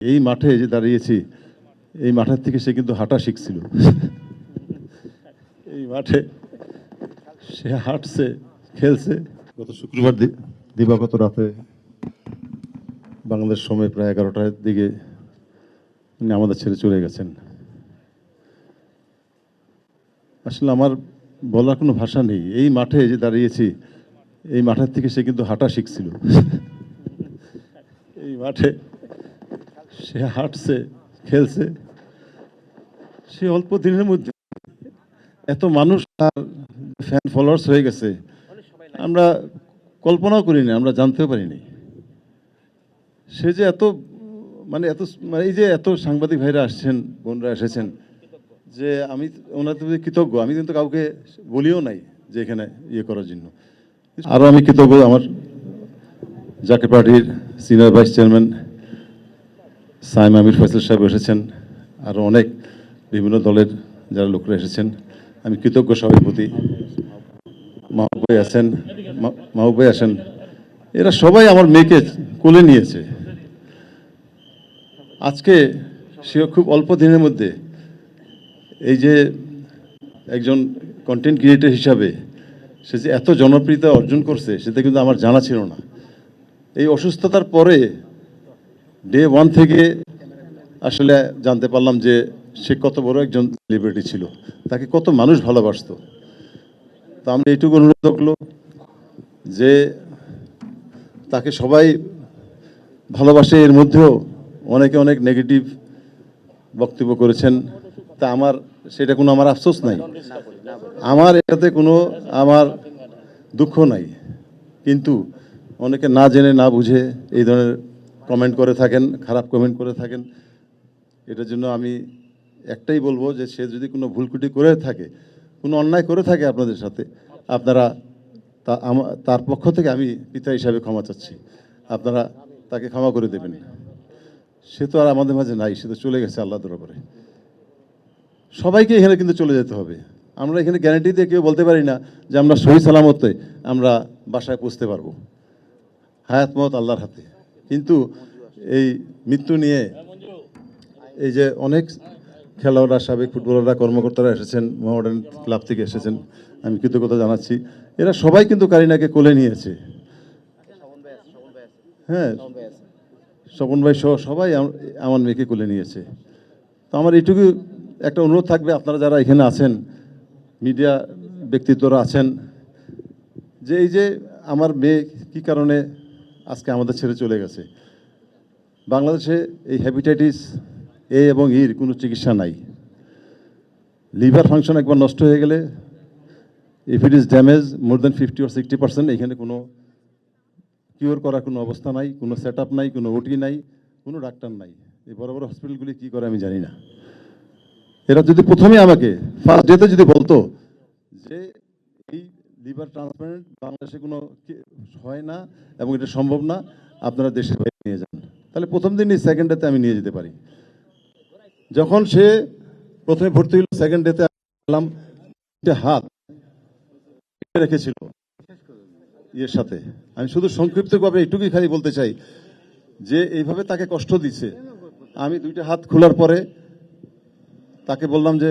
এই মাঠে যে দাঁড়িয়েছি, এই মাঠের থেকে সে কিন্তু হাঁটা শিখছিল। এই মাঠে সে হাঁটছে, খেলছে। গত শুক্রবার দিবাগত রাতে বাংলাদেশ সময় প্রায় 11টার দিকে উনি আমাদের ছেড়ে চলে গেছেন। আসলে আমার বলার কোনো ভাষা নেই। এই মাঠে যে দাঁড়িয়েছি, এই মাঠের থেকে সে কিন্তু হাঁটা শিখছিল। এই মাঠে সে হাঁটছে, খেলছে। সে অল্প দিনের মধ্যে এত মানুষ তার ফ্যান ফলোয়ার্স হয়ে গেছে, আমরা কল্পনাও করিনি, আমরা জানতেও পারিনি। সে যে এত মানে এই যে এত সাংবাদিক ভাইরা আসছেন, বোনরা এসেছেন, যে আমি ওনাদের প্রতি কৃতজ্ঞ। আমি কিন্তু কাউকে বলিও নাই যে এখানে ইয়ে করার জন্য। আরও আমি কৃতজ্ঞ আমার জাতীয় পার্টির সিনিয়র ভাইস চেয়ারম্যান সাইম আমির ফয়সাল সাহেব এসেছেন, আরও অনেক বিভিন্ন দলের যারা লোকরা এসেছেন। আমি কৃতজ্ঞ সবার প্রতি। মাহবুব ভাই আসেন, এরা সবাই আমার মেয়েকে কোলে নিয়েছে। আজকে সে খুব অল্প দিনের মধ্যে এই যে একজন কন্টেন্ট ক্রিয়েটর হিসাবে সে যে এত জনপ্রিয়তা অর্জন করছে, সেটা কিন্তু আমার জানা ছিল না। এই অসুস্থতার পরে ডে 1 থেকে আসলে জানতে পারলাম যে সে কত বড় একজন সেলিব্রিটি ছিল, তাকে কত মানুষ ভালোবাসতো। তো আমি এইটুকু অনুরোধ করলো যে তাকে সবাই ভালোবাসে, এর মধ্যেও অনেকে অনেক নেগেটিভ বক্তব্য করেছেন। তা আমার সেটা কোনো আমার আফসোস নাই, আমার এটাতে কোনো আমার দুঃখ নাই। কিন্তু অনেকে না জেনে না বুঝে এই ধরনের কমেন্ট করে থাকেন, খারাপ কমেন্ট করে থাকেন। এটার জন্য আমি একটাই বলবো যে সে যদি কোনো ভুলকুটি করে থাকে, কোনো অন্যায় করে থাকে আপনাদের সাথে, আপনারা তার পক্ষ থেকে আমি পিতা হিসাবে ক্ষমা চাচ্ছি, আপনারা তাকে ক্ষমা করে দেবেন। সে তো আর আমাদের মাঝে নাই, সে তো চলে গেছে আল্লাহ দরবারে। সবাইকে এখানে কিন্তু চলে যেতে হবে। আমরা এখানে গ্যারান্টি দিয়ে কেউ বলতে পারি না যে আমরা সহি সালামতে আমরা বাসায় পৌঁছতে পারবো। হায়াত মত আল্লাহর হাতে। কিন্তু এই মৃত্যু নিয়ে এই যে অনেক খেলোয়াড়রা, সাবেক ফুটবলাররা, কর্মকর্তারা এসেছেন, মোহামেডান ক্লাব থেকে এসেছেন, আমি কৃতজ্ঞতা জানাচ্ছি। এরা সবাই কিন্তু কারিনাকে কোলে নিয়েছে। হ্যাঁ, স্বপন ভাই সহ সবাই আমার মেয়েকে কোলে নিয়েছে। তো আমার এইটুকু একটা অনুরোধ থাকবে, আপনারা যারা এখানে আছেন, মিডিয়া ব্যক্তিত্বরা আছেন, যে এই যে আমার মেয়ে কী কারণে আজকে আমাদের ছেড়ে চলে গেছে। বাংলাদেশে এই হেপাটাইটিস এ এবং ইর কোনো চিকিৎসা নাই। লিভার ফাংশন একবার নষ্ট হয়ে গেলে, if it is damage more than 50 or 60%, এখানে কোনো কিওর করার কোনো অবস্থা নাই, কোনো সেট আপ নাই, কোনো ওটি নাই, কোনো ডাক্তার নাই। এই বড় বড় হসপিটালগুলি কী করে আমি জানি না। এরা যদি প্রথমে আমাকে ফার্স্ট ডেতে যদি বলতো যে এই লিভার ট্রান্সপ্লান্ট বাংলাদেশে কোনো হয় না এবং এটা সম্ভব না, আপনারা দেশের বাইরে নিয়ে যান, তাহলে প্রথম দিনই সেকেন্ড ডেতে আমি নিয়ে যেতে পারি। যখন সে প্রথমে ভর্তি হইল, সেকেন্ড ডেতে গেলাম, হাত রেখেছিল ইয়ের সাথে। আমি শুধু সংক্ষিপ্তভাবে এইটুকুই খালি বলতে চাই যে এইভাবে তাকে কষ্ট দিচ্ছে। আমি 2টা হাত খোলার পরে তাকে বললাম যে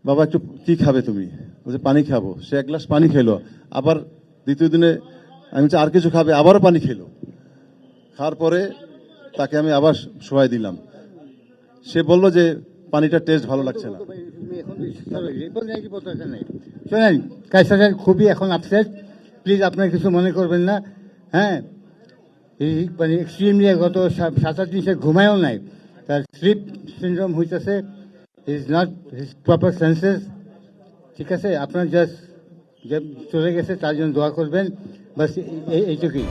বাবা একটু কি খাবে তুমি? বলছে পানি খাবো। সে 1 গ্লাস পানি খেলো। আবার দ্বিতীয় দিনে আমি বলছি আর কিছু খাবে, আবারও পানি খেলো। খাওয়ার পরে তাকে আমি আবার শোয়াই দিলাম। সে বলল যে পানিটা টেস্ট ভালো লাগছে না। শোনেন কায়সার সাহেব খুবই এখন আপসেট, প্লিজ আপনারা কিছু মনে করবেন না। হ্যাঁ, এই মানে এক্সট্রিমলি গত 7-8 দিন সে ঘুমায়ও নাই, তার স্লিপ সিন্ড্রোম হইতেছে, is not his proper senses. ঠিক আছে, আপনার জাস্ট যে চলে গেছে তার জন্য দোয়া করবেন, বাস এইটুকুই।